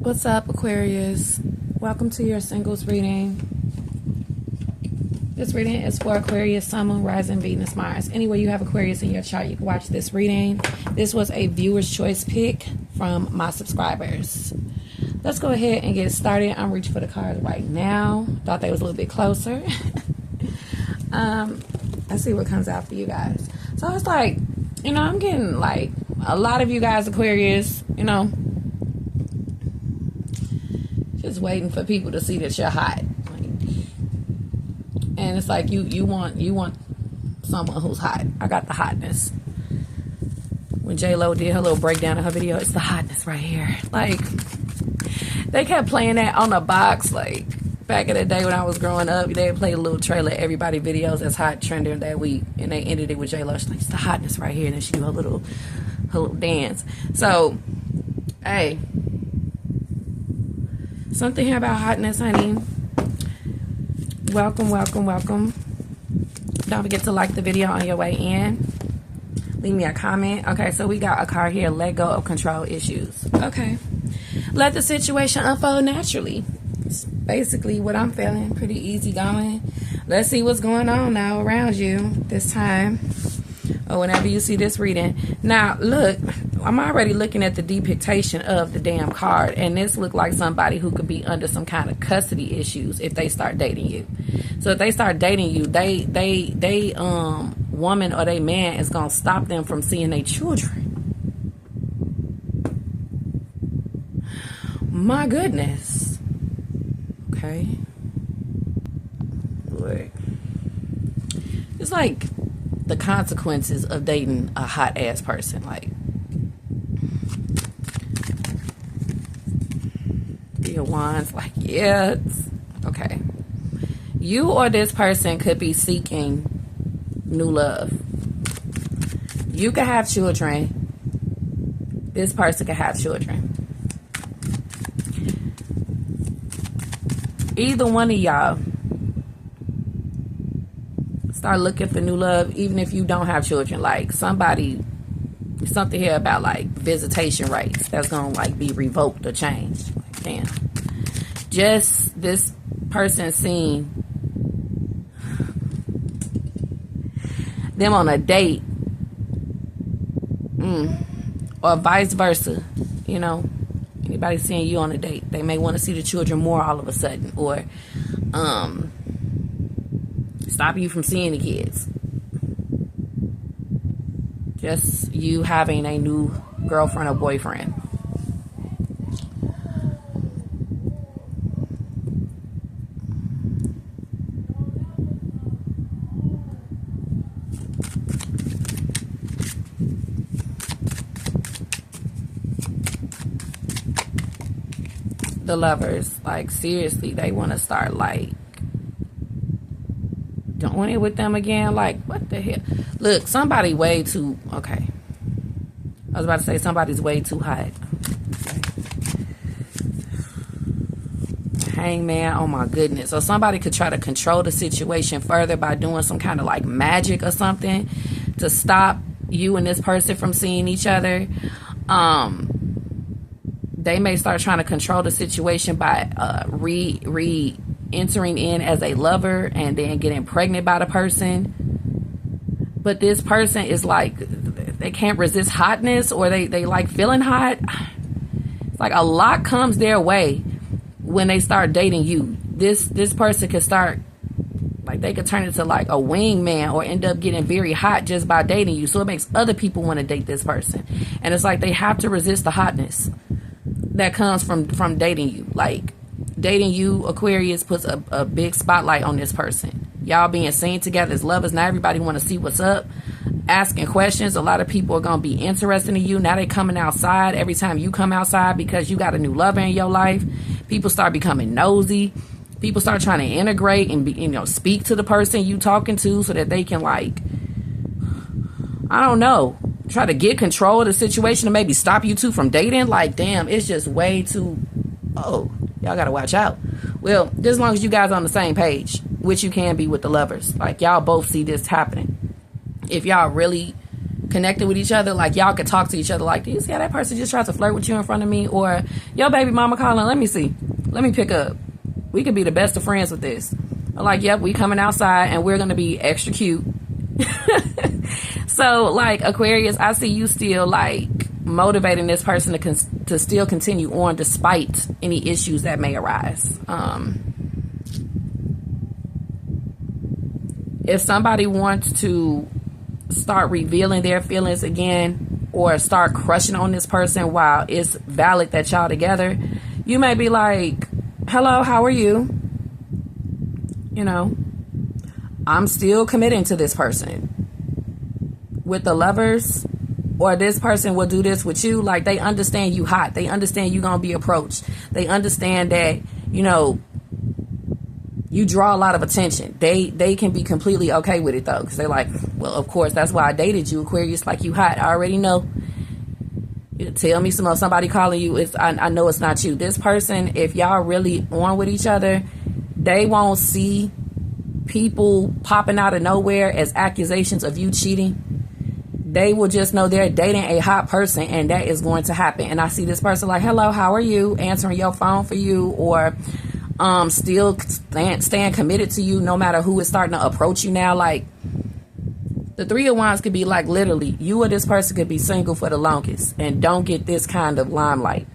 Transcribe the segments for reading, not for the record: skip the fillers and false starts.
What's up, Aquarius? Welcome to your singles reading. This reading is for Aquarius, Sun, Moon, Rising, Venus, Mars. Anywhere you have Aquarius in your chart, you can watch this reading. This was a viewer's choice pick from my subscribers. Let's go ahead and get started. I'm reaching for the cards right now. Thought they was a little bit closer. Let's see what comes out for you guys. So it's like, you know, I'm getting like a lot of you guys, Aquarius, you know, just waiting for people to see that you're hot. And it's like you want someone who's hot. I got the hotness. When J-Lo did her little breakdown of her video, it's the hotness right here. Like, they kept playing that on the box. Like, back in the day when I was growing up, they played a little trailer, everybody videos that's hot trending that week. And they ended it with J-Lo. She's like, it's the hotness right here. And then she do her little dance. So, hey. Something here about hotness, honey. Welcome, welcome, welcome. Don't forget to like the video on your way in. Leave me a comment. Okay, so we got a card here. Let go of control issues. Okay. Let the situation unfold naturally. It's basically what I'm feeling. Pretty easy going. Let's see what's going on now around you this time. Or whenever you see this reading. Now, look. I'm already looking at the depiction of the damn card, and this look like somebody who could be under some kind of custody issues if they start dating you. So if they start dating you, they woman or they man is gonna stop them from seeing their children. My goodness. Okay. Boy. It's like the consequences of dating a hot ass person, like. Your wands, like, yeah, okay. You or this person could be seeking new love. You could have children. This person could have children. Either one of y'all start looking for new love, even if you don't have children. Like something here about like visitation rights that's gonna like be revoked or changed. Damn. Just this person seeing them on a date, or vice versa. You know, anybody seeing you on a date, they may want to see the children more all of a sudden, or stop you from seeing the kids. Just you having a new girlfriend or boyfriend. The lovers, like, seriously, they want to start like doing it with them again. Like, what the hell? Look, somebody way too okay. I was about to say somebody's way too hot. Okay. Hangman, oh my goodness. So somebody could try to control the situation further by doing some kind of like magic or something to stop you and this person from seeing each other. They may start trying to control the situation by re-entering in as a lover and then getting pregnant by the person. But this person is like, they can't resist hotness, or they like feeling hot. It's like a lot comes their way when they start dating you. This person could start, like, they could turn into like a wingman or end up getting very hot just by dating you. So it makes other people want to date this person. And it's like they have to resist the hotness that comes from dating you. Like, dating you, Aquarius, puts a big spotlight on this person. Y'all being seen together as lovers. Now everybody want to see what's up, asking questions. A lot of people are going to be interested in you. Now they coming outside every time you come outside because you got a new lover in your life. People start becoming nosy. People start trying to integrate and speak to the person you talking to so that they can, like, I don't know, try to get control of the situation and maybe stop you two from dating. Like, damn, it's just way too, y'all gotta watch out. Well, just as long as you guys are on the same page, which you can be with the lovers, like, y'all both see this happening. If y'all really connected with each other, like y'all could talk to each other, like, do you see how that person just tried to flirt with you in front of me? Or, yo, baby mama calling, let me see, let me pick up. We could be the best of friends with this. I'm like, yep, we coming outside and we're gonna be extra cute. So, like, Aquarius, I see you still, like, motivating this person to still continue on despite any issues that may arise. If somebody wants to start revealing their feelings again or start crushing on this person while it's valid that y'all together, you may be like, hello, how are you? You know, I'm still committing to this person. With the Lovers, or this person will do this with you, like, they understand you hot. They understand you gonna be approached. They understand that, you know, you draw a lot of attention. They can be completely okay with it, though, because they're like, well, of course, that's why I dated you, Aquarius. Like, you hot. I already know. You tell me somebody calling you, I know it's not you. This person, if y'all really on with each other, they won't see people popping out of nowhere as accusations of you cheating. They will just know they're dating a hot person, and that is going to happen. And I see this person like, hello, how are you? Answering your phone for you, or still staying committed to you no matter who is starting to approach you now. Like, the Three of Wands could be like, literally, you or this person could be single for the longest and don't get this kind of limelight.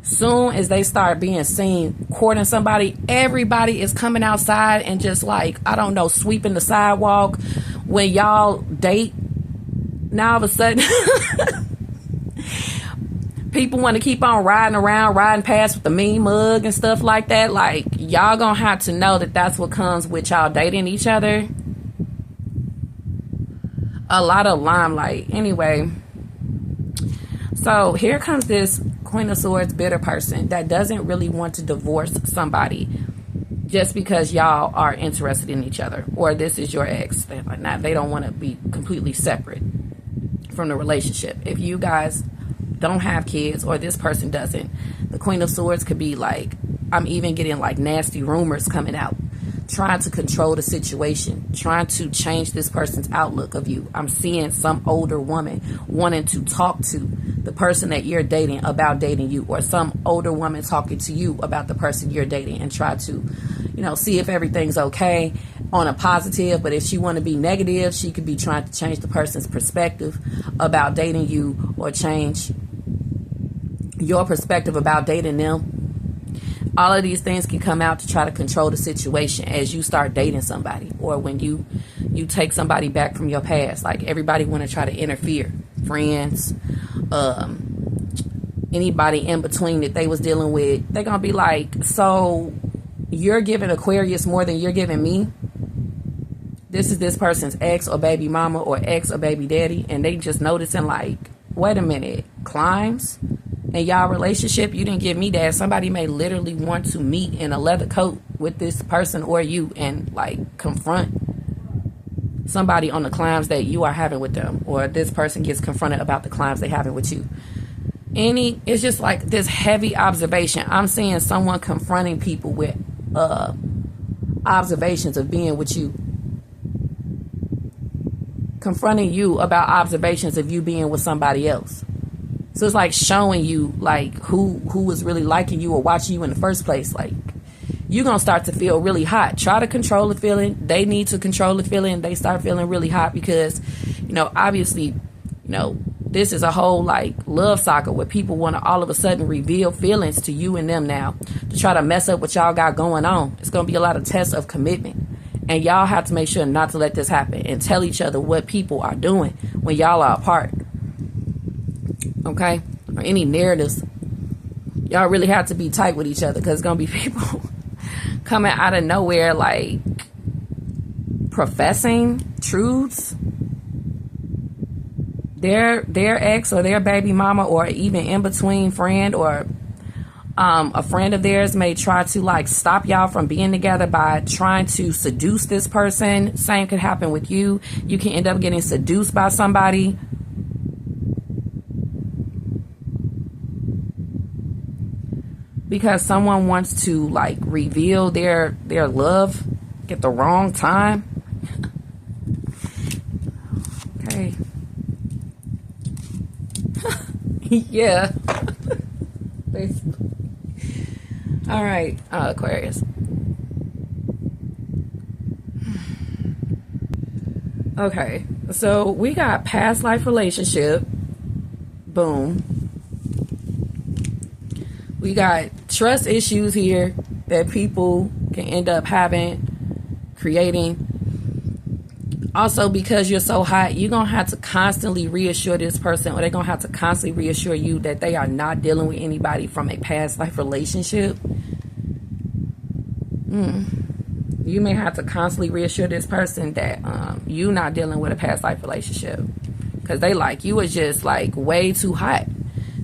Soon as they start being seen courting somebody, everybody is coming outside and just, like, I don't know, sweeping the sidewalk. When y'all date, now all of a sudden people want to keep on riding past with the mean mug and stuff like that. Like, y'all gonna have to know that that's what comes with y'all dating each other. A lot of limelight. Anyway, so here comes this Queen of Swords bitter person that doesn't really want to divorce somebody just because y'all are interested in each other, or this is your ex. They're like, nah, they don't want to be completely separate from the relationship. If you guys don't have kids, or this person doesn't, the Queen of Swords could be like, I'm even getting like nasty rumors coming out, trying to control the situation, trying to change this person's outlook of you. I'm seeing some older woman wanting to talk to the person that you're dating about dating you, or some older woman talking to you about the person you're dating, and try to, you know, see if everything's okay on a positive. But if she want to be negative, she could be trying to change the person's perspective about dating you, or change your perspective about dating them. All of these things can come out to try to control the situation as you start dating somebody, or when you take somebody back from your past. Like, everybody want to try to interfere. Friends, anybody in between that they was dealing with, they're gonna be like, so you're giving Aquarius more than you're giving me? This is this person's ex or baby mama, or ex or baby daddy, and they just noticing, like, wait a minute, climbs in y'all relationship, you didn't give me that. Somebody may literally want to meet in a leather coat with this person or you, and, like, confront somebody on the climbs that you are having with them, or this person gets confronted about the climbs they having with you. It's just like this heavy observation. I'm seeing someone confronting people with observations of being with you, confronting you about observations of you being with somebody else. So it's like showing you, like, who was really liking you or watching you in the first place. Like, you're going to start to feel really hot. Try to control the feeling. They need to control the feeling. They start feeling really hot because, you know, obviously, you know, this is a whole, like, love soccer where people want to all of a sudden reveal feelings to you and them now to try to mess up what y'all got going on. It's going to be a lot of tests of commitment. And y'all have to make sure not to let this happen, and tell each other what people are doing when y'all are apart. Okay? Or any narratives. Y'all really have to be tight with each other, because it's going to be people coming out of nowhere, like, professing truths. Their ex or their baby mama, or even in between friend, or a friend of theirs may try to, like, stop y'all from being together by trying to seduce this person. Same could happen with you. You can end up getting seduced by somebody. Because someone wants to, like, reveal their love at the wrong time. Okay. Yeah. Basically. All right, Aquarius. Okay, so we got past life relationship. Boom. We got trust issues here that people can end up creating. Also, because you're so hot, you're going to have to constantly reassure this person, or they're going to have to constantly reassure you that they are not dealing with anybody from a past life relationship. You may have to constantly reassure this person that you're not dealing with a past life relationship, because they like you was just like way too hot.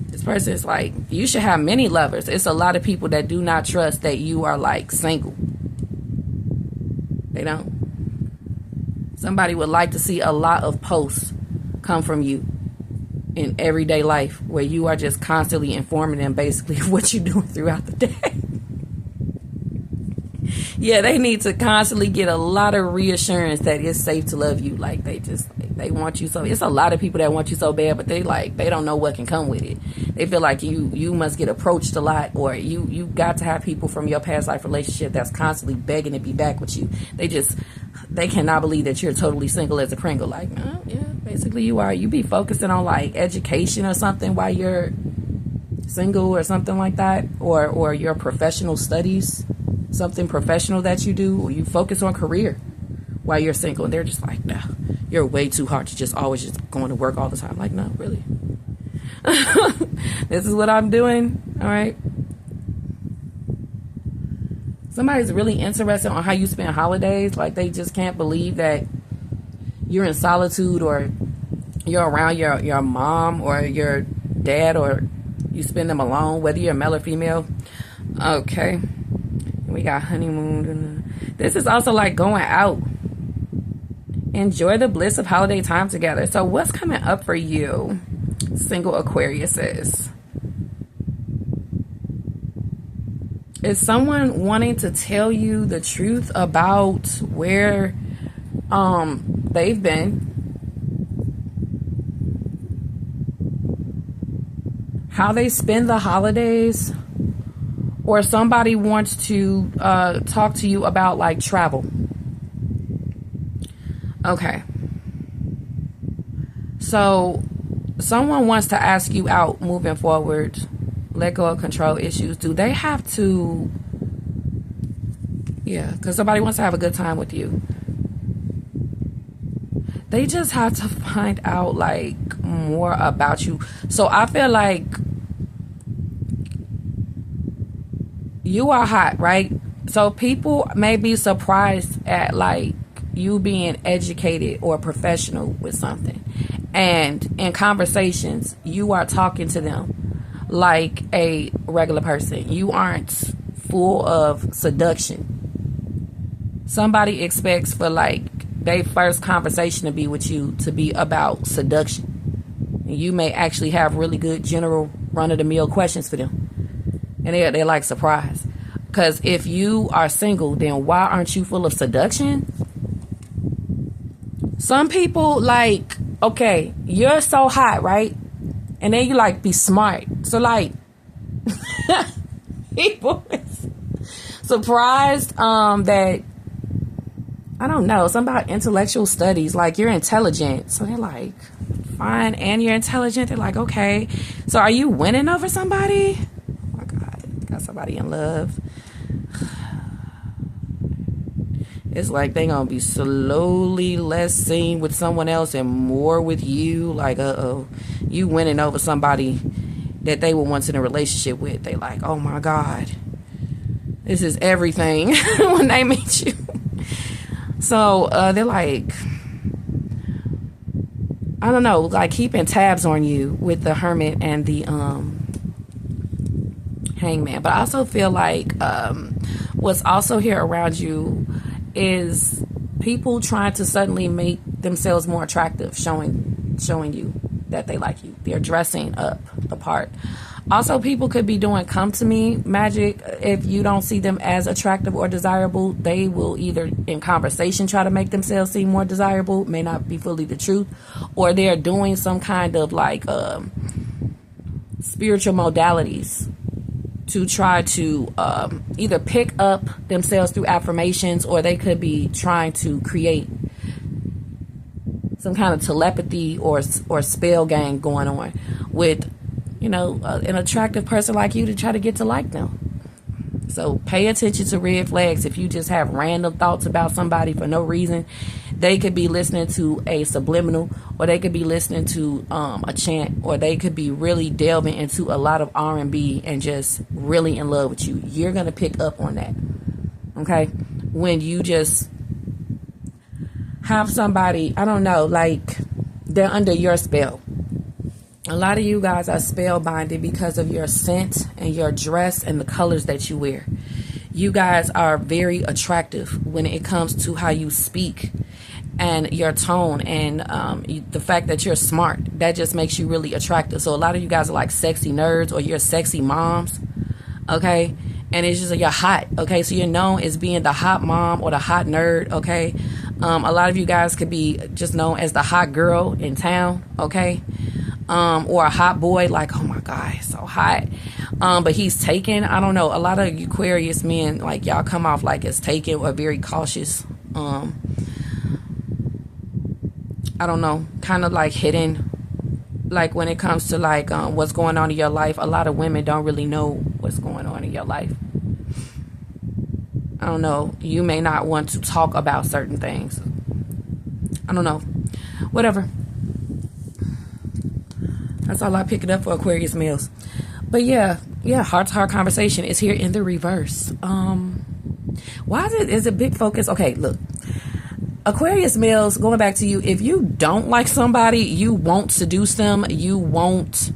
This person is like, you should have many lovers. It's a lot of people that do not trust that you are like single. They don't. Somebody would like to see a lot of posts come from you in everyday life, where you are just constantly informing them basically what you're doing throughout the day. Yeah, they need to constantly get a lot of reassurance that it's safe to love you. Like, they want you so. It's a lot of people that want you so bad, but they don't know what can come with it. They feel like you must get approached a lot, or you got to have people from your past life relationship that's constantly begging to be back with you. They cannot believe that you're totally single as a Pringle. Like, no, yeah, basically you are. You be focusing on like education or something while you're single, or something like that, or your professional studies, something professional that you do, or you focus on career while you're single. And they're just like, no, you're way too hard to just always just going to work all the time. Like, no, really. This is what I'm doing. All right. Somebody's really interested on how you spend holidays. Like, they just can't believe that you're in solitude, or you're around your mom or your dad, or you spend them alone, whether you're male or female. Okay. We got honeymoon. This is also like going out. Enjoy the bliss of holiday time together. So what's coming up for you, single Aquariuses? Is someone wanting to tell you the truth about where they've been, how they spend the holidays, or somebody wants to talk to you about like travel? Okay. So someone wants to ask you out moving forward. Let go of control issues. Do they have to? Yeah, because somebody wants to have a good time with you. They just have to find out like more about you. So I feel like you are hot, right? So people may be surprised at like you being educated or professional with something. And in conversations, you are talking to them like a regular person. You aren't full of seduction. Somebody expects for like their first conversation to be with you to be about seduction. And you may actually have really good general run-of-the-mill questions for them. And they're like surprised. Because if you are single, then why aren't you full of seduction? Some people like, okay, you're so hot, right? And then you like be smart. So like people is surprised that, I don't know, something about intellectual studies, like you're intelligent. So they're like, fine, and you're intelligent. They're like, okay, so are you winning over somebody? Oh my God, got somebody in love. It's like they gonna be slowly less seen with someone else and more with you. Like, you winning over somebody that they were once in a relationship with. They like, oh my God, this is everything when they meet you. So they're like, I don't know, like keeping tabs on you with the Hermit and the Hangman. But I also feel like what's also here around you is people trying to suddenly make themselves more attractive, showing you that they like you. They're dressing up the part. Also, people could be doing come to me magic. If you don't see them as attractive or desirable, they will either in conversation try to make themselves seem more desirable, may not be fully the truth, or they're doing some kind of like spiritual modalities to try to either pick up themselves through affirmations, or they could be trying to create some kind of telepathy or spell game going on with, an attractive person like you to try to get to like them. So pay attention to red flags. If you just have random thoughts about somebody for no reason, they could be listening to a subliminal, or they could be listening to a chant, or they could be really delving into a lot of R&B and just really in love with you. You're going to pick up on that. Okay? When you just have somebody, I don't know, like they're under your spell. A lot of you guys are spellbinded because of your scent and your dress and the colors that you wear. You guys are very attractive when it comes to how you speak and your tone, and the fact that you're smart. That just makes you really attractive. So a lot of you guys are like sexy nerds, or you're sexy moms. Okay? And it's just like you're hot. Okay? So you're known as being the hot mom or the hot nerd. Okay? A lot of you guys could be just known as the hot girl in town. Okay? Or a hot boy, like, oh my God, he's so hot. But he's taken. I don't know. A lot of Aquarius men, like, y'all come off like it's taken or very cautious. I don't know, kind of like hidden. Like when it comes to like what's going on in your life, a lot of women don't really know what's going on in your life. I don't know. You may not want to talk about certain things. I don't know. Whatever. That's all I pick it up for Aquarius males. But yeah, heart-to-heart conversation is here in the reverse. Why is it big focus? Okay, look. Aquarius males, going back to you, if you don't like somebody, you won't seduce them. You won't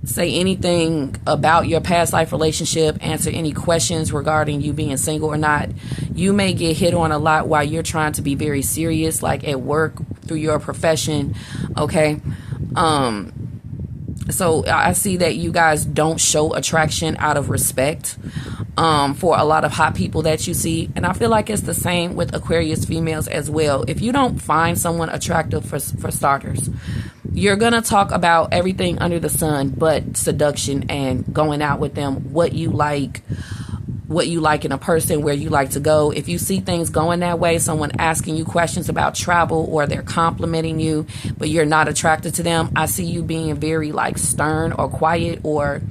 say anything about your past life relationship, answer any questions regarding you being single or not. You may get hit on a lot while you're trying to be very serious, like at work, through your profession. Okay. So I see that you guys don't show attraction out of respect for a lot of hot people that you see. And I feel like it's the same with Aquarius females as well. If you don't find someone attractive, for starters, you're going to talk about everything under the sun but seduction and going out with them, what you like in a person, where you like to go. If you see things going that way, someone asking you questions about travel, or they're complimenting you, but you're not attracted to them, I see you being very like stern or quiet, or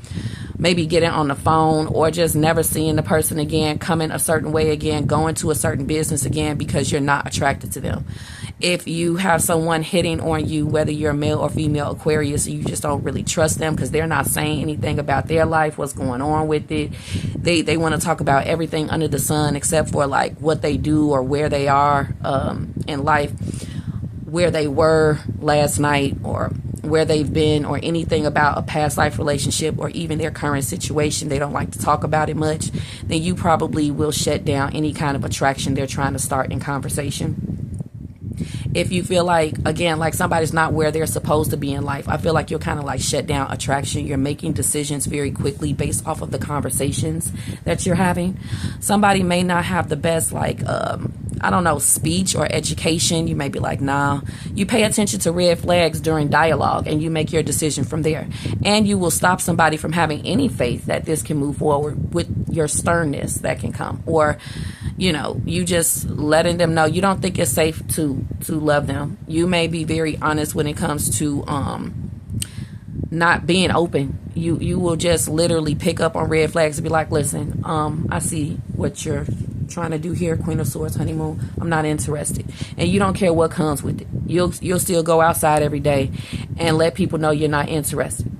maybe getting on the phone, or just never seeing the person again, coming a certain way again, going to a certain business again, because you're not attracted to them. If you have someone hitting on you, whether you're a male or female Aquarius, you just don't really trust them because they're not saying anything about their life, what's going on with it. They want to talk about everything under the sun except for like what they do or where they are in life, where they were last night, or where they've been, or anything about a past life relationship, or even their current situation. They don't like to talk about it much. Then you probably will shut down any kind of attraction they're trying to start in conversation. If you feel like, again, like somebody's not where they're supposed to be in life, I feel like you'll kind of like shut down attraction. You're making decisions very quickly based off of the conversations that you're having. Somebody may not have the best, like, I don't know, speech or education. You may be like, nah. You pay attention to red flags during dialogue and you make your decision from there. And you will stop somebody from having any faith that this can move forward with your sternness that can come. Or, you just letting them know you don't think it's safe to love them. You may be very honest when it comes to not being open. You will just literally pick up on red flags and be like, listen, I see what you're trying to do here, Queen of Swords, honeymoon. I'm not interested. And you don't care what comes with it. You'll still go outside every day and let people know you're not interested,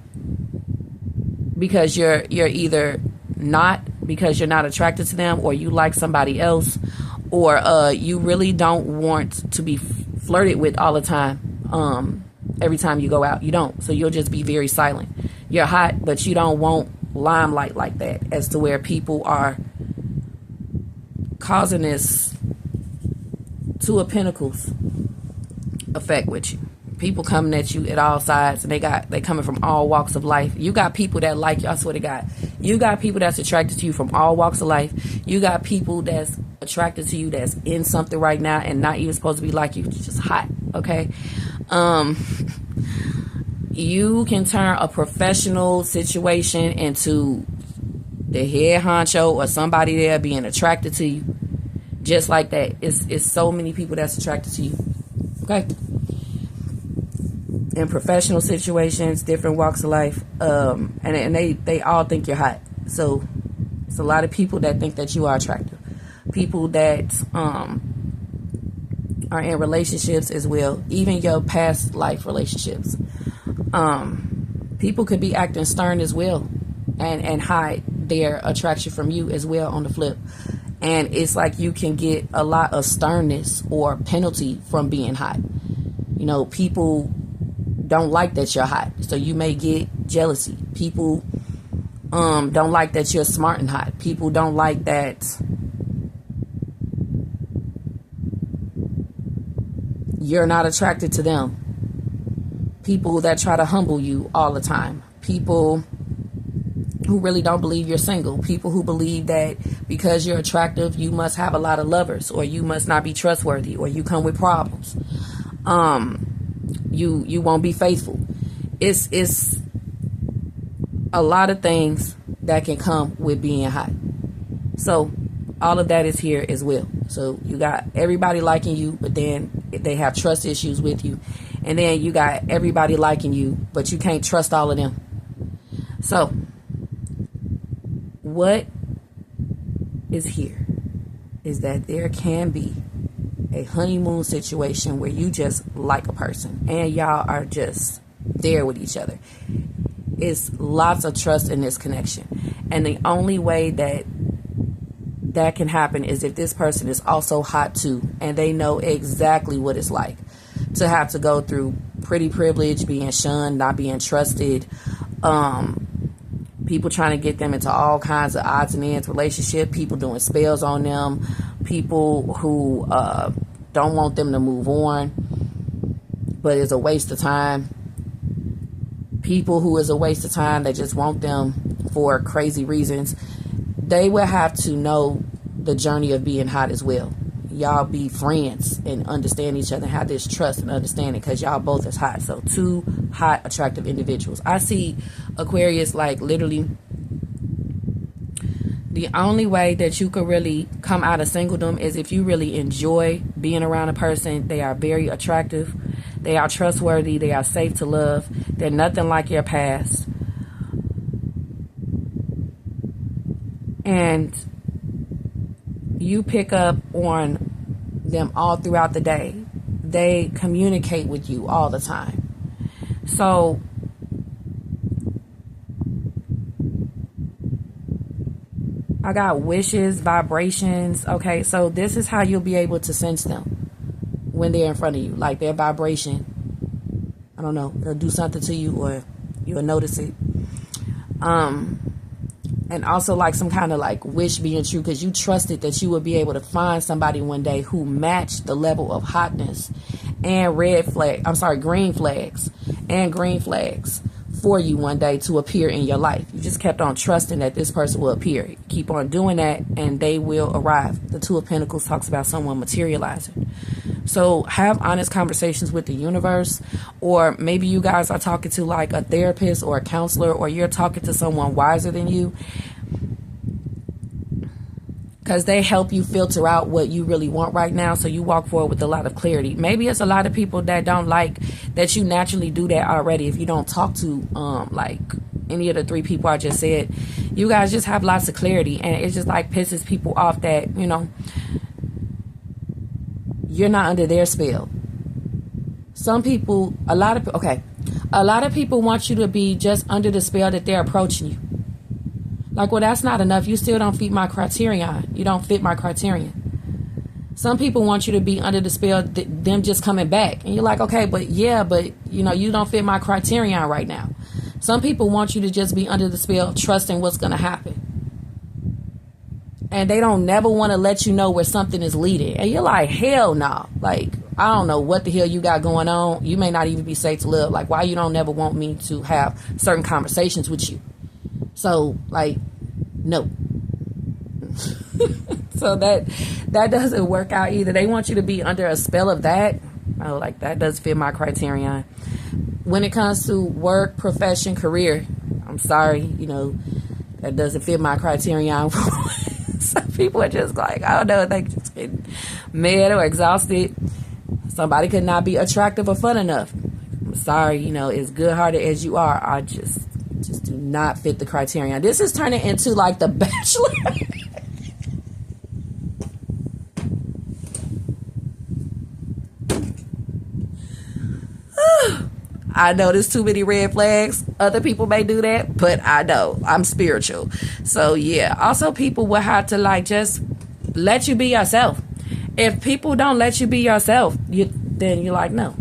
because you're either not, because you're not attracted to them, or you like somebody else, or you really don't want to be flirted with all the time. Every time you go out, you don't. So you'll just be very silent. You're hot, but you don't want limelight like that, as to where people are causing this Two of Pentacles effect with you. People coming at you at all sides, and they coming from all walks of life. You got people that like you. I swear to God. You got people that's attracted to you from all walks of life. You got people that's attracted to you that's in something right now and not even supposed to be like you. It's just hot. Okay. You can turn a professional situation into the head honcho or somebody there being attracted to you. Just like that. It's so many people that's attracted to you. Okay? In professional situations, different walks of life. And they all think you're hot. So it's a lot of people that think that you are attractive. People that are in relationships as well. Even your past life relationships. People could be acting stern as well. And hide their attraction from you as well on the flip. And it's like you can get a lot of sternness or penalty from being hot. You know, people don't like that you're hot, so you may get jealousy. People don't like that you're smart and hot. People don't like that you're not attracted to them. People that try to humble you all the time. People who really don't believe you're single. People who believe that because you're attractive, you must have a lot of lovers, or you must not be trustworthy, or you come with problems. You won't be faithful. It's a lot of things that can come with being hot. So all of that is here as well. So you got everybody liking you, but then they have trust issues with you. And then you got everybody liking you, but you can't trust all of them. So what is here is that there can be a honeymoon situation where you just like a person and y'all are just there with each other. It's lots of trust in this connection. And the only way that can happen is if this person is also hot too, and they know exactly what it's like to have to go through pretty privilege, being shunned, not being trusted, people trying to get them into all kinds of odds and ends relationship, people doing spells on them, people who don't want them to move on, but it's a waste of time. People who is a waste of time, they just want them for crazy reasons. They will have to know the journey of being hot as well. Y'all be friends and understand each other, have this trust and understanding, because y'all both is hot. So two hot, attractive individuals. I see Aquarius like literally the only way that you could really come out of singledom is if you really enjoy being around a person. They are very attractive. They are trustworthy. They are safe to love. They're nothing like your past. And you pick up on them all throughout the day. They communicate with you all the time. So I got wishes, vibrations. Okay, so this is how you'll be able to sense them when they're in front of you. Like their vibration, I don't know, it'll do something to you or you'll notice it. And also like some kind of like wish being true, because you trusted that you would be able to find somebody one day who matched the level of hotness and green flags and green flags for you one day to appear in your life. You just kept on trusting that this person will appear. Keep on doing that and they will arrive. The Two of Pentacles talks about someone materializing. So have honest conversations with the universe, or maybe you guys are talking to like a therapist or a counselor, or you're talking to someone wiser than you, because they help you filter out what you really want right now, so you walk forward with a lot of clarity. Maybe it's a lot of people that don't like that you naturally do that already. If you don't talk to like any of the three people I just said, you guys just have lots of clarity, and it just like pisses people off that, you know, you're not under their spell. Some people, a lot of people want you to be just under the spell that they're approaching you. Like, well, that's not enough. You still don't fit my criterion. You don't fit my criterion. Some people want you to be under the spell, them just coming back. And you're like, okay, but you know, you don't fit my criterion right now. Some people want you to just be under the spell, trusting what's going to happen. And they don't never want to let you know where something is leading. And you're like, hell no. Like, I don't know what the hell you got going on. You may not even be safe to live. Like, why you don't never want me to have certain conversations with you? So, like, no. So that doesn't work out either. They want you to be under a spell of that. Oh, like, that does fit my criterion. when it comes to work, profession, career, I'm sorry, that doesn't fit my criterion. Some people are just like, I don't know, they just get mad or exhausted. Somebody could not be attractive or fun enough. I'm sorry, as good-hearted as you are, I just do not fit the criterion. This is turning into like The Bachelor. I know there's too many red flags. Other people may do that, but I know I'm spiritual. So yeah, also people will have to just let you be yourself. If people don't let you be yourself, then you're like, no.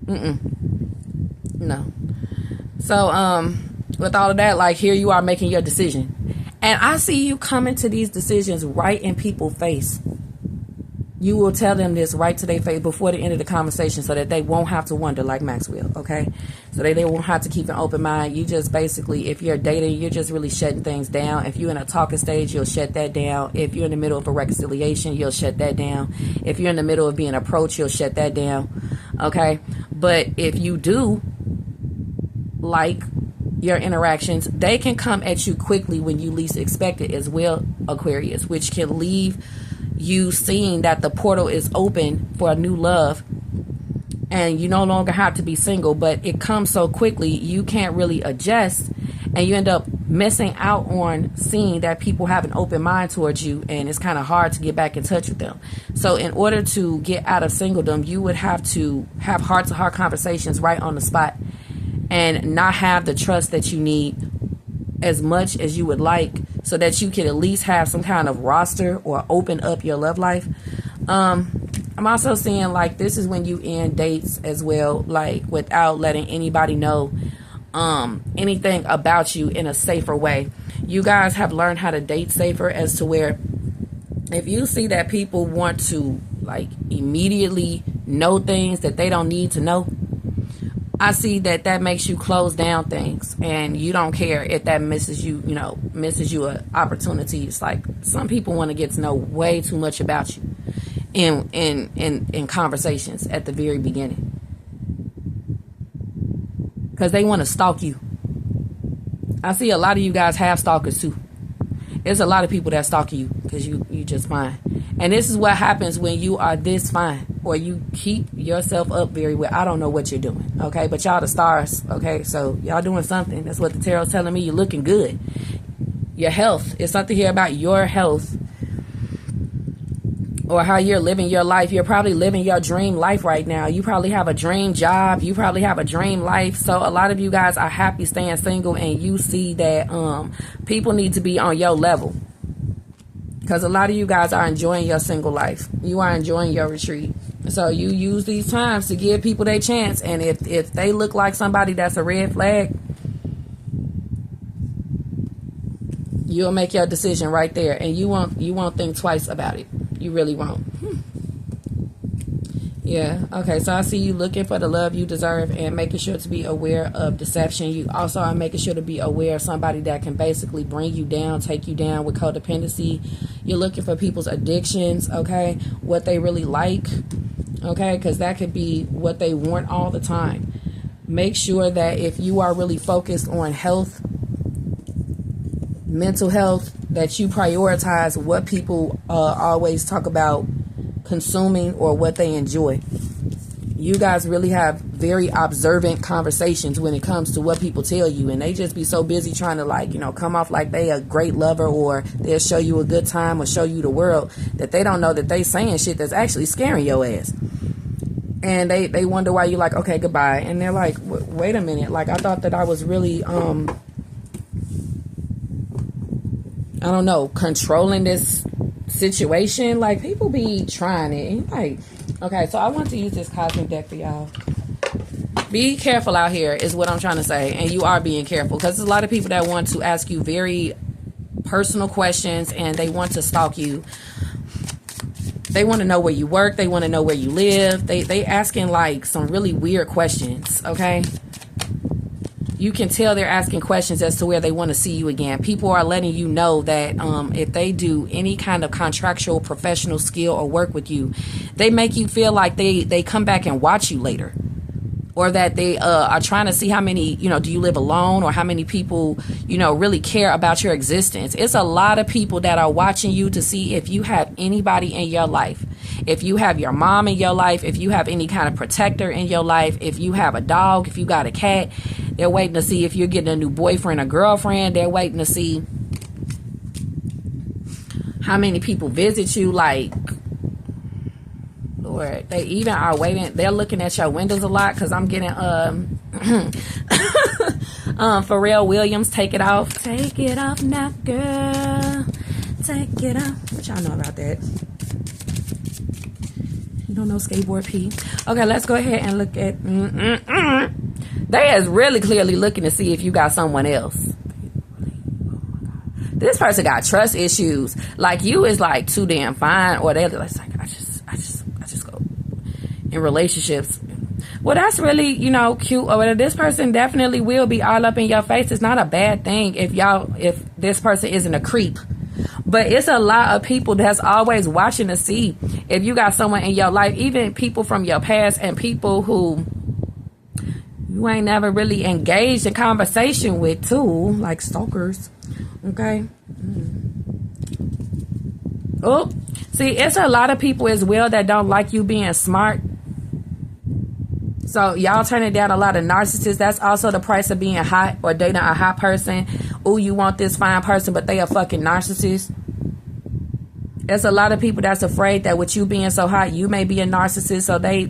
No. So with all of that, here you are making your decision. And I see you coming to these decisions right in people's face. You will tell them this right to their face before the end of the conversation so that they won't have to wonder, like Maxwell, okay? So they won't have to keep an open mind. You just basically, if you're dating, you're just really shutting things down. If you're in a talking stage, you'll shut that down. If you're in the middle of a reconciliation, you'll shut that down. If you're in the middle of being approached, you'll shut that down, okay? But if you do like your interactions, they can come at you quickly when you least expect it as well, Aquarius, which can leave you seeing that the portal is open for a new love and you no longer have to be single, but it comes so quickly you can't really adjust, and you end up missing out on seeing that people have an open mind towards you, and it's kind of hard to get back in touch with them. So in order to get out of singledom, you would have to have heart-to-heart conversations right on the spot and not have the trust that you need as much as you would like, so that you can at least have some kind of roster or open up your love life. I'm also seeing this is when you end dates as well, without letting anybody know anything about you in a safer way. You guys have learned how to date safer, as to where if you see that people want to immediately know things that they don't need to know, I see that makes you close down things, and you don't care if that misses you an opportunity. It's like some people want to get to know way too much about you in conversations at the very beginning, because they want to stalk you. I see a lot of you guys have stalkers too. There's a lot of people that stalk you because you just fine. And this is what happens when you are this fine, or you keep yourself up very well. I don't know what you're doing, okay? But y'all the stars, okay? So y'all doing something. That's what the tarot's telling me. You're looking good. Your health. It's something here about your health, or how you're living your life. You're probably living your dream life right now. You probably have a dream job. You probably have a dream life. So a lot of you guys are happy staying single, and you see that people need to be on your level. Because a lot of you guys are enjoying your single life. You are enjoying your retreat. So you use these times to give people their chance. And if they look like somebody that's a red flag, you'll make your decision right there. And you won't think twice about it. You really won't. Yeah. Okay. So I see you looking for the love you deserve and making sure to be aware of deception. You also are making sure to be aware of somebody that can basically bring you down, take you down with codependency. You're looking for people's addictions. Okay. What they really like. Okay. Because that could be what they want all the time. Make sure that if you are really focused on health, mental health, that you prioritize what people always talk about consuming or what they enjoy. You guys really have very observant conversations when it comes to what people tell you, and they just be so busy trying to come off like they a great lover, or they'll show you a good time or show you the world, that they don't know that they saying shit that's actually scaring your ass. And they wonder why you're like, okay, goodbye. And they're like, wait a minute, I thought that I was really I don't know, controlling this situation. People be trying it. Okay, so I want to use this cosmic deck for y'all. Be careful out here is what I'm trying to say. And you are being careful, because there's a lot of people that want to ask you very personal questions, and they want to stalk you. They want to know where you work. They want to know where you live. They asking some really weird questions, okay? You can tell they're asking questions as to where they want to see you again. People are letting you know that if they do any kind of contractual professional skill or work with you, they make you feel like they come back and watch you later. or that they are trying to see how many, do you live alone, or how many people, really care about your existence. It's a lot of people that are watching you to see if you have anybody in your life. If you have your mom in your life, if you have any kind of protector in your life, if you have a dog, if you got a cat, they're waiting to see if you're getting a new boyfriend or girlfriend. They're waiting to see how many people visit you. Like, Lord, they even are waiting. They're looking at your windows a lot, because I'm getting Pharrell Williams, Take It Off. Take it off now, girl. Take it off. What y'all know about that? You don't know Skateboard P? Okay, let's go ahead and look at... They is really clearly looking to see if you got someone else. This person got trust issues. Like, you is like too damn fine, or they're like, I just go in relationships. Well, that's really, cute. Or this person definitely will be all up in your face. It's not a bad thing if this person isn't a creep. But it's a lot of people that's always watching to see if you got someone in your life, even people from your past and people who you ain't never really engaged in conversation with too, like stalkers. Okay. Oh, see, it's a lot of people as well that don't like you being smart. So y'all turning down a lot of narcissists. That's also the price of being hot or dating a hot person. Oh, you want this fine person, but they a fucking narcissist. There's a lot of people that's afraid that with you being so hot, you may be a narcissist. So they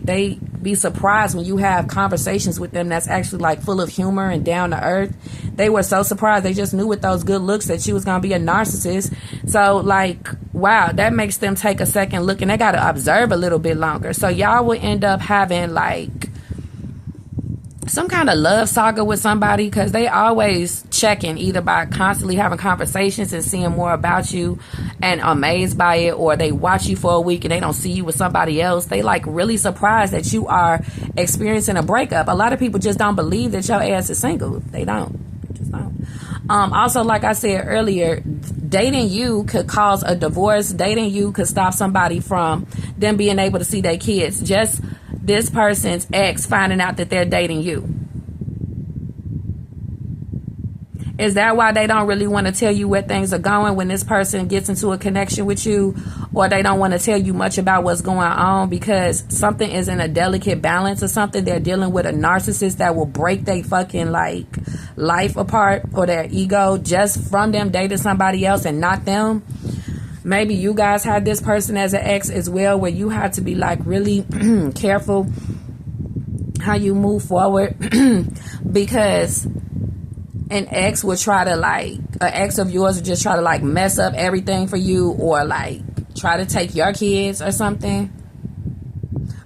be surprised when you have conversations with them that's actually like full of humor and down to earth. They were so surprised. They just knew with those good looks that she was going to be a narcissist. So like, wow, that makes them take a second look, and they got to observe a little bit longer. So y'all will end up having like some kind of love saga with somebody, because they always checking, either by constantly having conversations and seeing more about you and amazed by it, or they watch you for a week and they don't see you with somebody else. They like really surprised that you are experiencing a breakup. A lot of people just don't believe that your ass is single. They don't. They just don't. Also, like I said earlier, dating you could cause a divorce. Dating you could stop somebody from them being able to see their kids. Just this person's ex finding out that they're dating you. Is that why they don't really want to tell you where things are going when this person gets into a connection with you, or they don't want to tell you much about what's going on because something is in a delicate balance or something? They're dealing with a narcissist that will break their fucking like life apart, or their ego, just from them dating somebody else and not them. Maybe you guys had this person as an ex as well, where you had to be like really careful how you move forward because an ex would try to like, an ex of yours would just try to like mess up everything for you, or like try to take your kids or something.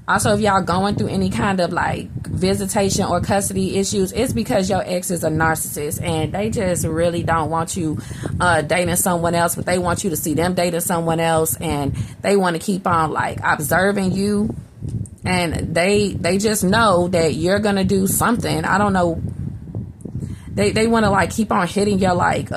Also, if y'all going through any kind of like visitation or custody issues, it's because your ex is a narcissist and they just really don't want you dating someone else, but they want you to see them dating someone else, and they want to keep on like observing you, and they just know that you're gonna do something. I don't know. They want to like keep on hitting your like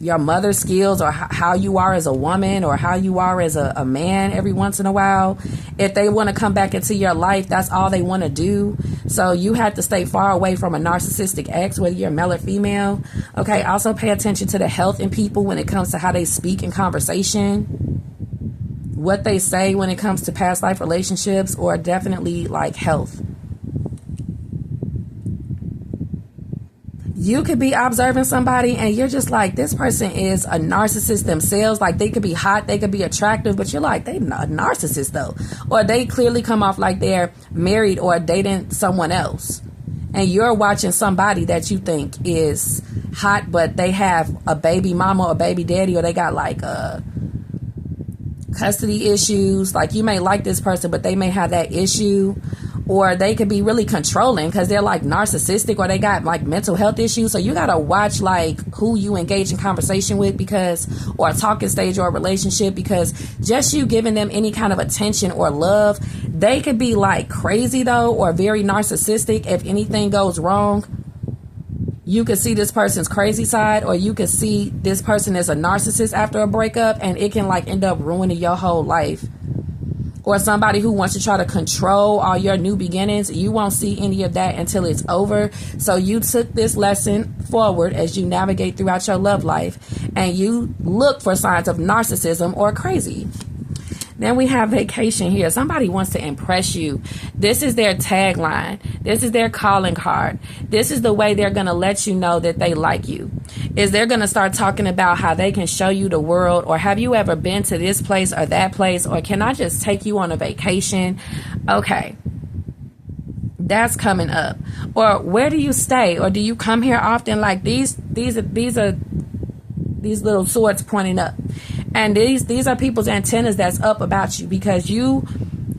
your mother skills, or how you are as a woman, or how you are as a man every once in a while. If they want to come back into your life, that's all they want to do. So you have to stay far away from a narcissistic ex, whether you're male or female. Okay, also pay attention to the health in people when it comes to how they speak in conversation, what they say when it comes to past life relationships, or definitely like health. You could be observing somebody and you're just like, this person is a narcissist themselves. Like, they could be hot, they could be attractive, but you're like, they not a narcissist though. Or they clearly come off like they're married or dating someone else. And you're watching somebody that you think is hot, but they have a baby mama or baby daddy, or they got like custody issues. Like, you may like this person, but they may have that issue. Or they could be really controlling because they're like narcissistic, or they got like mental health issues. So you got to watch like who you engage in conversation with, because, or a talking stage or a relationship, because just you giving them any kind of attention or love, they could be like crazy though, or very narcissistic. If anything goes wrong, you could see this person's crazy side, or you could see this person as a narcissist after a breakup, and it can like end up ruining your whole life. or somebody who wants to try to control all your new beginnings, you won't see any of that until it's over. So you took this lesson forward as you navigate throughout your love life, and you look for signs of narcissism or crazy. Then we have vacation here. Somebody wants to impress you. This is their tagline. This is their calling card. This is the way they're going to let you know that they like you. Is they're going to start talking about how they can show you the world, or have you ever been to this place or that place, or can I just take you on a vacation? Okay. That's coming up. Or where do you stay? Or do you come here often? Like these are these little swords pointing up. And these are people's antennas that's up about you, because you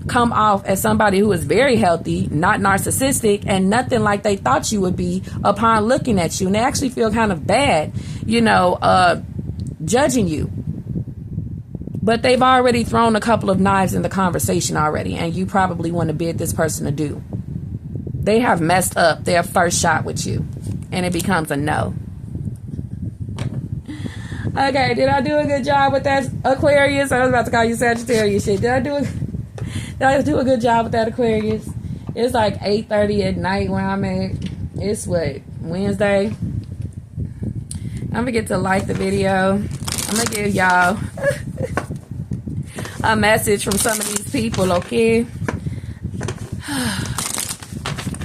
come off as somebody who is very healthy, not narcissistic, and nothing like they thought you would be upon looking at you. And they actually feel kind of bad, judging you. But they've already thrown a couple of knives in the conversation already, and you probably want to bid this person adieu. They have messed up their first shot with you, and it becomes a no. Okay, did I do a good job with that, Aquarius? I was about to call you Sagittarius shit. Did I do a good job with that, Aquarius? It's like 8:30 at night where I'm at. It's Wednesday. I'm gonna get to like the video. I'm gonna give y'all a message from some of these people, okay?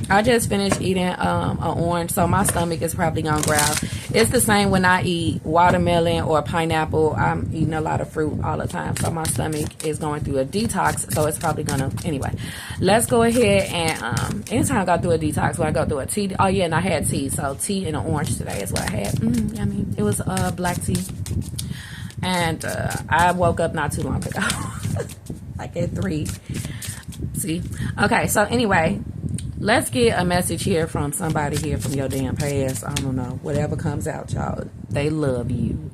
I just finished eating an orange, so my stomach is probably gonna growl. It's the same when I eat watermelon or pineapple. I'm eating a lot of fruit all the time, so my stomach is going through a detox, so it's probably gonna... Anyway, let's go ahead and... anytime I go through a detox, when I go through a tea... Oh, yeah, and I had tea, so tea and an orange today is what I had. Yummy. It was black tea. And I woke up not too long ago. Like at 3. See? Okay, so anyway... Let's get a message here from somebody here from your damn past. I don't know. Whatever comes out, y'all. They love you.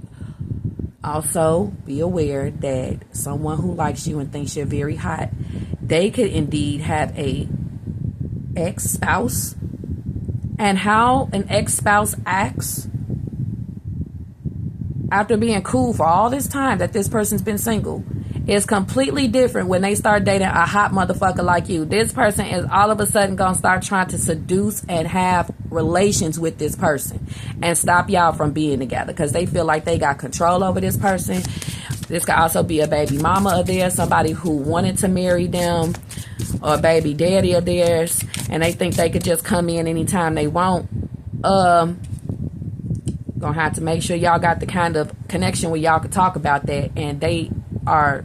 Also, be aware that someone who likes you and thinks you're very hot, they could indeed have a ex-spouse. And how an ex-spouse acts after being cool for all this time that this person's been single is completely different when they start dating a hot motherfucker like you. This person is all of a sudden gonna start trying to seduce and have relations with this person and stop y'all from being together, because they feel like they got control over this person. This could also be a baby mama of theirs, somebody who wanted to marry them, or a baby daddy of theirs, and they think they could just come in anytime they want. Gonna have to make sure y'all got the kind of connection where y'all could talk about that, and they are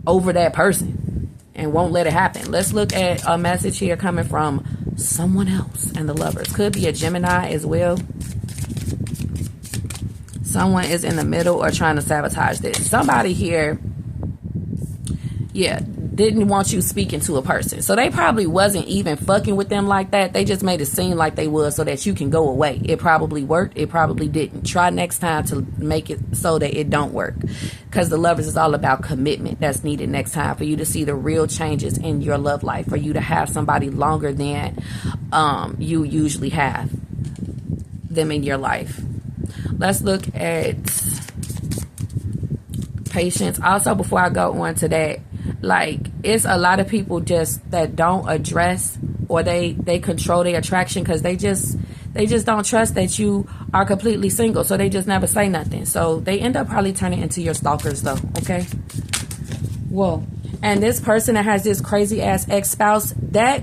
over that person and won't let it happen. Let's look at a message here coming from someone else and the lovers. Could be a Gemini as well. Someone is in the middle or trying to sabotage this. Somebody here, didn't want you speaking to a person. So they probably wasn't even fucking with them like that. They just made it seem like they was so that you can go away. It probably worked. It probably didn't. Try next time to make it so that it don't work. Because the lovers is all about commitment that's needed next time for you to see the real changes in your love life. For you to have somebody longer than you usually have them in your life. Let's look at patience. Also, before I go on to that, like, it's a lot of people just that don't address, or they control their attraction because they just don't trust that you are completely single, so they just never say nothing. So they end up probably turning into your stalkers though, okay? Whoa. And this person that has this crazy ass ex-spouse, that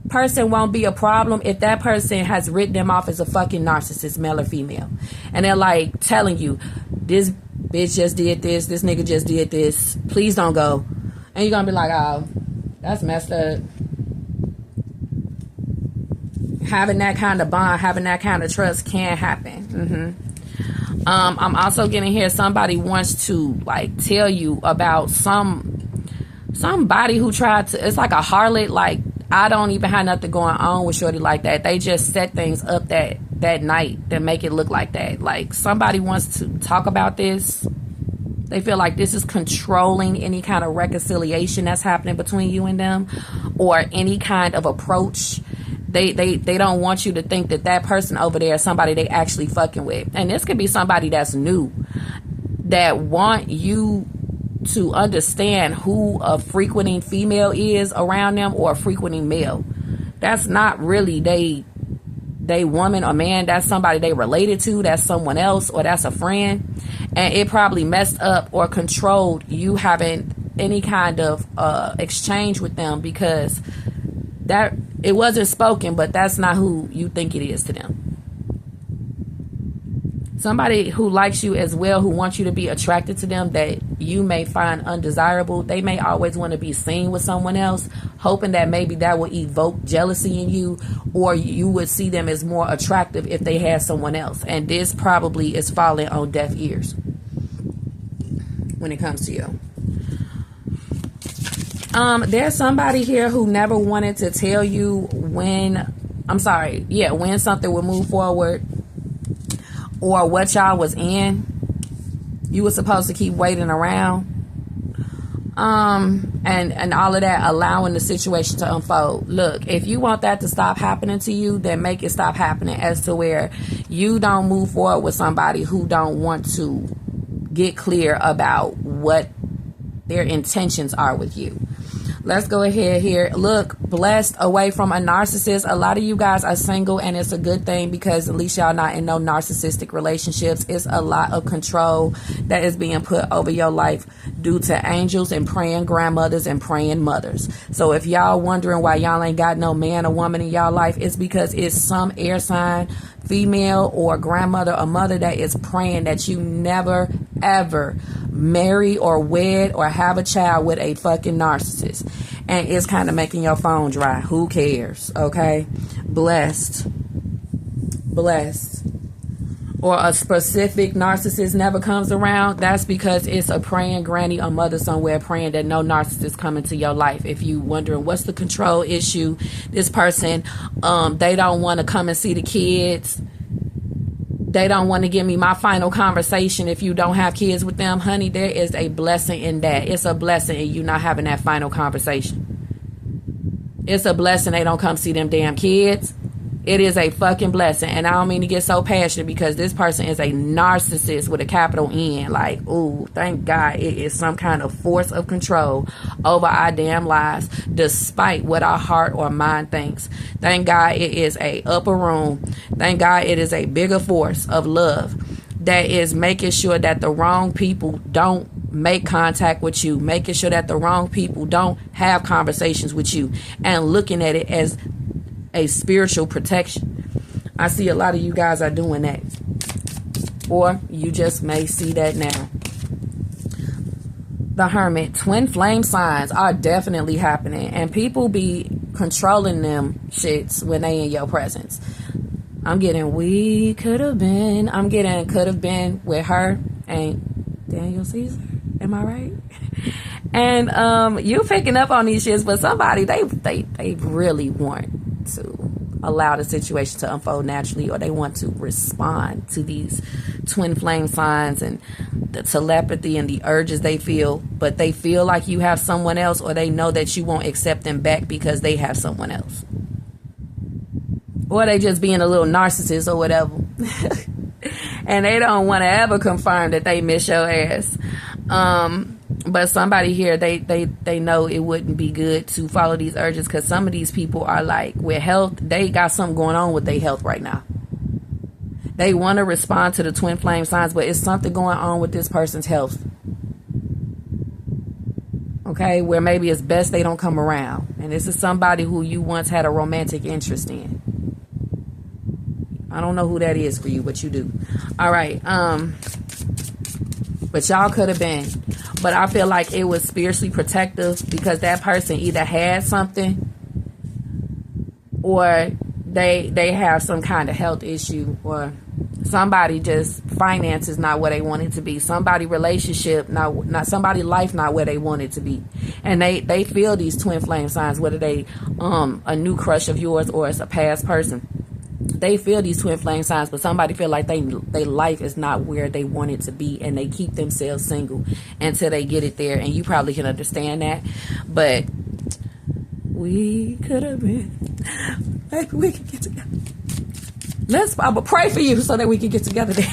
person won't be a problem if that person has written them off as a fucking narcissist, male or female. And they're like telling you, this bitch just did this nigga just did this, please don't go. And you're gonna be like, oh, that's messed up. Having that kind of bond, having that kind of trust can happen. I'm also getting here, somebody wants to like tell you about somebody who tried to, it's like a harlot, like I don't even have nothing going on with shorty like that. They just set things up that night that make it look like that. Like somebody wants to talk about this. They feel like this is controlling any kind of reconciliation that's happening between you and them, or any kind of approach. They don't want you to think that person over there is somebody they actually fucking with. And this could be somebody that's new, that want you to understand who a frequenting female is around them or a frequenting male. That's not really they woman or man. That's somebody they related to. That's someone else, or that's a friend. And it probably messed up or controlled you having any kind of exchange with them, because that it wasn't spoken, but that's not who you think it is to them. Somebody who likes you as well, who wants you to be attracted to them, that you may find undesirable. They may always want to be seen with someone else, hoping that maybe that will evoke jealousy in you, or you would see them as more attractive if they had someone else. And this probably is falling on deaf ears when it comes to you. There's somebody here who never wanted to tell you when something would move forward, or what y'all was in. You were supposed to keep waiting around. And all of that, allowing the situation to unfold. Look, if you want that to stop happening to you, then make it stop happening, as to where you don't move forward with somebody who don't want to get clear about what their intentions are with you. Let's go ahead here. Look, blessed, away from a narcissist. A lot of you guys are single, and it's a good thing, because at least y'all not in no narcissistic relationships. It's a lot of control that is being put over your life due to angels and praying grandmothers and praying mothers. So if y'all wondering why y'all ain't got no man or woman in y'all life, it's because it's some air sign, female or grandmother or mother, that is praying that you never ever marry or wed or have a child with a fucking narcissist. And it's kind of making your phone dry. Who cares? Okay. Blessed. Or a specific narcissist never comes around. That's because it's a praying granny or mother somewhere praying that no narcissist come into your life. If you wondering what's the control issue, this person, they don't want to come and see the kids. They don't want to give me my final conversation if you don't have kids with them. Honey, there is a blessing in that. It's a blessing in you not having that final conversation. It's a blessing they don't come see them damn kids. It is a fucking blessing. And I don't mean to get so passionate, because this person is a narcissist with a capital N. Like, ooh, thank God it is some kind of force of control over our damn lives, despite what our heart or mind thinks. Thank God it is a upper room. Thank God it is a bigger force of love that is making sure that the wrong people don't make contact with you, making sure that the wrong people don't have conversations with you, and looking at it as a spiritual protection. I see a lot of you guys are doing that, or you just may see that now. The Hermit, twin flame signs are definitely happening, and people be controlling them shits when they in your presence. I'm getting we could have been. I'm getting could have been with her and Daniel Caesar. Am I right? And you picking up on these shits, but somebody they really want to allow the situation to unfold naturally, or they want to respond to these twin flame signs and the telepathy and the urges they feel, but they feel like you have someone else, or they know that you won't accept them back because they have someone else, or they just being a little narcissist or whatever. And they don't want to ever confirm that they miss your ass. But somebody here, they know it wouldn't be good to follow these urges, because some of these people are like, with health, they got something going on with their health right now. They want to respond to the twin flame signs, but it's something going on with this person's health. Okay, where maybe it's best they don't come around. And this is somebody who you once had a romantic interest in. I don't know who that is for you, but you do. All right. But y'all could have been. But I feel like it was spiritually protective, because that person either had something, or they have some kind of health issue, or somebody just finances not where they want it to be. Somebody relationship not somebody life not where they want it to be. And they feel these twin flame signs, whether they a new crush of yours or it's a past person. They feel these twin flame signs, but somebody feel like they life is not where they want it to be, and they keep themselves single until they get it there. And you probably can understand that, but we could have been. Maybe we can get together. I'm gonna pray for you so that we can get together there.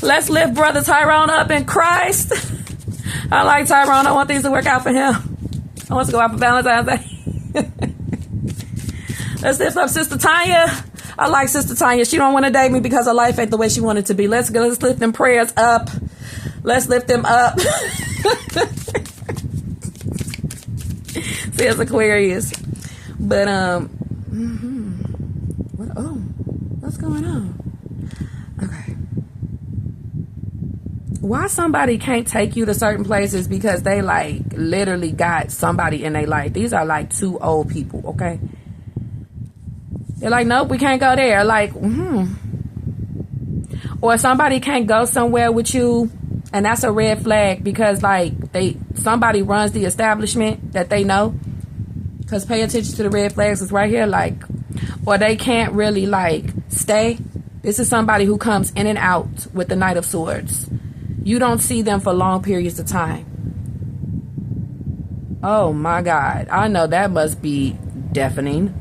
Let's lift Brother Tyrone up in Christ. I like Tyrone. I want things to work out for him. I want to go out for Valentine's Day. Let's lift up Sister Tanya. I like Sister Tanya. She don't want to date me because her life ain't the way she wanted to be. Let's lift them prayers up. Let's lift them up. See, it's Aquarius. But what's going on? Okay. Why somebody can't take you to certain places because they like literally got somebody in their life. These are like two old people, okay? They're like, nope, we can't go there. Like, Or somebody can't go somewhere with you, and that's a red flag because like somebody runs the establishment that they know. Because pay attention to the red flags. It's right here, like, or they can't really like stay. This is somebody who comes in and out with the Knight of Swords. You don't see them for long periods of time. Oh my God. I know that must be deafening.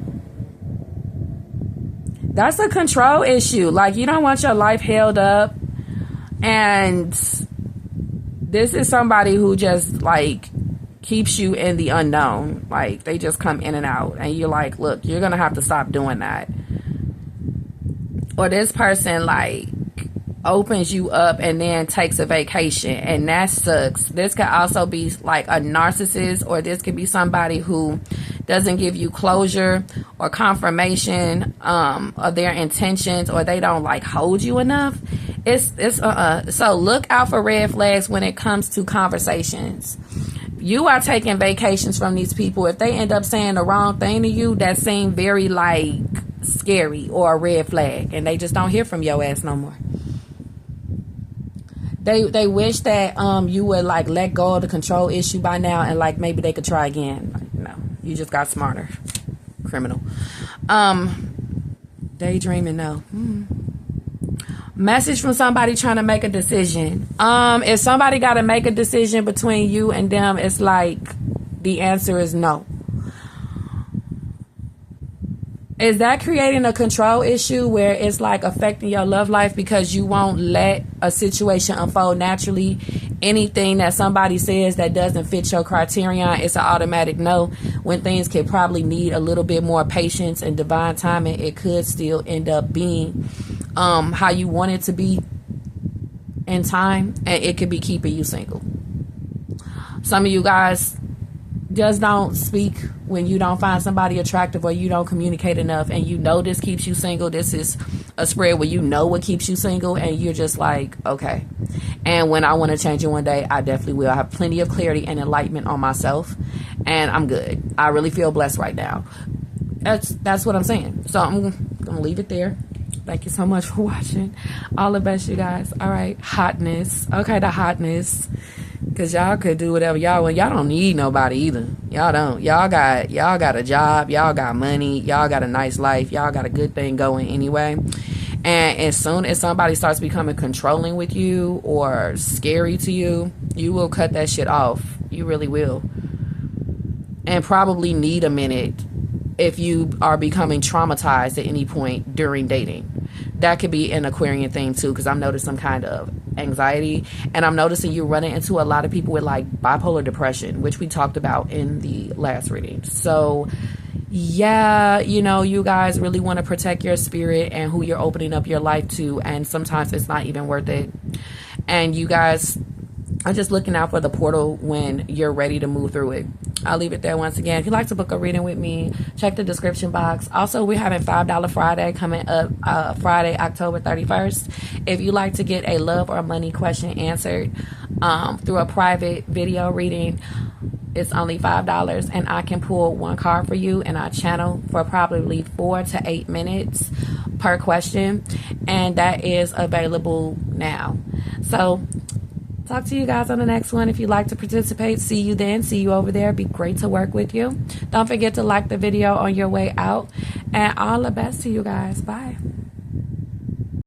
That's a control issue. Like, you don't want your life held up. And this is somebody who just, like, keeps you in the unknown. Like, they just come in and out. And you're like, look, you're going to have to stop doing that. Or this person, like, opens you up and then takes a vacation. And that sucks. This could also be, like, a narcissist. Or this could be somebody who doesn't give you closure or confirmation of their intentions, or they don't like hold you enough. So look out for red flags when it comes to conversations. You are taking vacations from these people. If they end up saying the wrong thing to you, that seems very like scary or a red flag, and they just don't hear from your ass no more. They wish that you would like let go of the control issue by now, and like maybe they could try again. Like, no, you just got smarter, criminal. Daydreaming, no. Message from somebody trying to make a decision. If somebody got to make a decision between you and them, it's like the answer is no. Is that creating a control issue where it's like affecting your love life because you won't let a situation unfold naturally? Anything that somebody says that doesn't fit your criterion, it's an automatic no. When things could probably need a little bit more patience and divine timing, it could still end up being how you want it to be in time, and it could be keeping you single. Some of you guys just don't speak when you don't find somebody attractive, or you don't communicate enough, and you know this keeps you single. This is a spread where you know what keeps you single, and you're just like, okay. And when I want to change it one day, I definitely will. I have plenty of clarity and enlightenment on myself, and I'm good. I really feel blessed right now. That's what I'm saying. So I'm gonna leave it there. Thank you so much for watching. All the best, you guys. All right, hotness. Okay, the hotness. Because y'all could do whatever y'all want. Y'all don't need nobody either. Y'all don't. Y'all got a job. Y'all got money. Y'all got a nice life. Y'all got a good thing going anyway. And as soon as somebody starts becoming controlling with you or scary to you, you will cut that shit off. You really will. And probably need a minute if you are becoming traumatized at any point during dating. That could be an Aquarian thing too, because I'm noticing some kind of anxiety, and I'm noticing you running into a lot of people with like bipolar depression, which we talked about in the last reading. So yeah, you know, you guys really want to protect your spirit and who you're opening up your life to, and sometimes it's not even worth it. And you guys are just looking out for the portal when you're ready to move through it. I'll leave it there once again. If you'd like to book a reading with me, check the description box. Also, we're having $5 Friday coming up Friday, October 31st. If you'd like to get a love or money question answered through a private video reading, it's only $5, and I can pull one card for you in our channel for probably 4 to 8 minutes per question, and that is available now. So talk to you guys on the next one. If you'd like to participate, see you then. See you over there. It'd be great to work with you. Don't forget to like the video on your way out. And all the best to you guys. Bye.